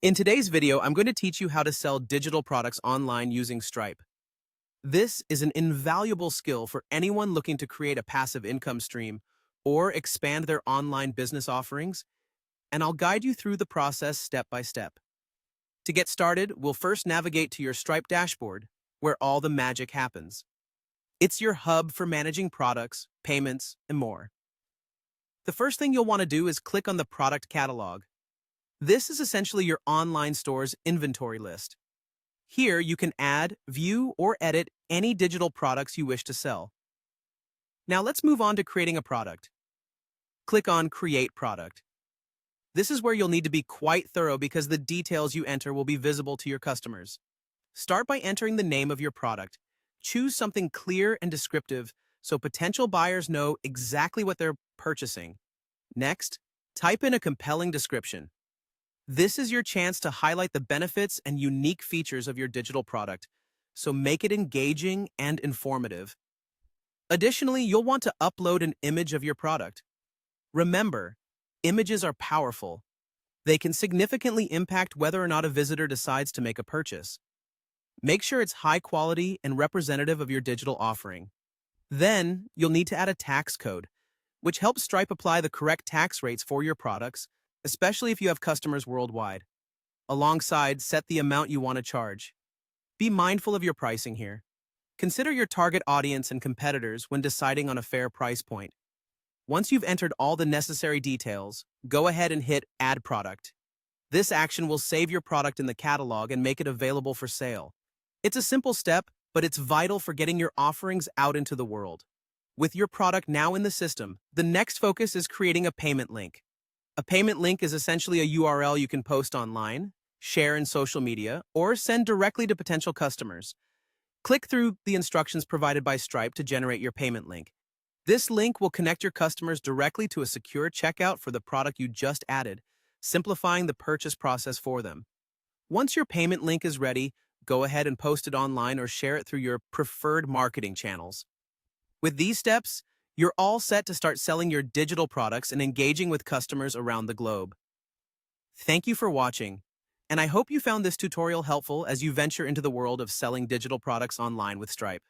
In today's video, I'm going to teach you how to sell digital products online using Stripe. This is an invaluable skill for anyone looking to create a passive income stream or expand their online business offerings, and I'll guide you through the process step by step. To get started, we'll first navigate to your Stripe dashboard, where all the magic happens. It's your hub for managing products, payments, and more. The first thing you'll want to do is click on the product catalog. This is essentially your online store's inventory list. Here, you can add, view, or edit any digital products you wish to sell. Now let's move on to creating a product. Click on Create Product. This is where you'll need to be quite thorough because the details you enter will be visible to your customers. Start by entering the name of your product. Choose something clear and descriptive so potential buyers know exactly what they're purchasing. Next, type in a compelling description. This is your chance to highlight the benefits and unique features of your digital product, so make it engaging and informative. Additionally, you'll want to upload an image of your product. Remember, images are powerful. They can significantly impact whether or not a visitor decides to make a purchase. Make sure it's high quality and representative of your digital offering. Then, you'll need to add a tax code, which helps Stripe apply the correct tax rates for your products, especially if you have customers worldwide. Alongside, set the amount you want to charge. Be mindful of your pricing here. Consider your target audience and competitors when deciding on a fair price point. Once you've entered all the necessary details, go ahead and hit Add Product. This action will save your product in the catalog and make it available for sale. It's a simple step, but it's vital for getting your offerings out into the world. With your product now in the system, the next focus is creating a payment link. A payment link is essentially a URL you can post online, share in social media, or send directly to potential customers. Click through the instructions provided by Stripe to generate your payment link. This link will connect your customers directly to a secure checkout for the product you just added, simplifying the purchase process for them. Once your payment link is ready, go ahead and post it online or share it through your preferred marketing channels. With these steps, you're all set to start selling your digital products and engaging with customers around the globe. Thank you for watching, and I hope you found this tutorial helpful as you venture into the world of selling digital products online with Stripe.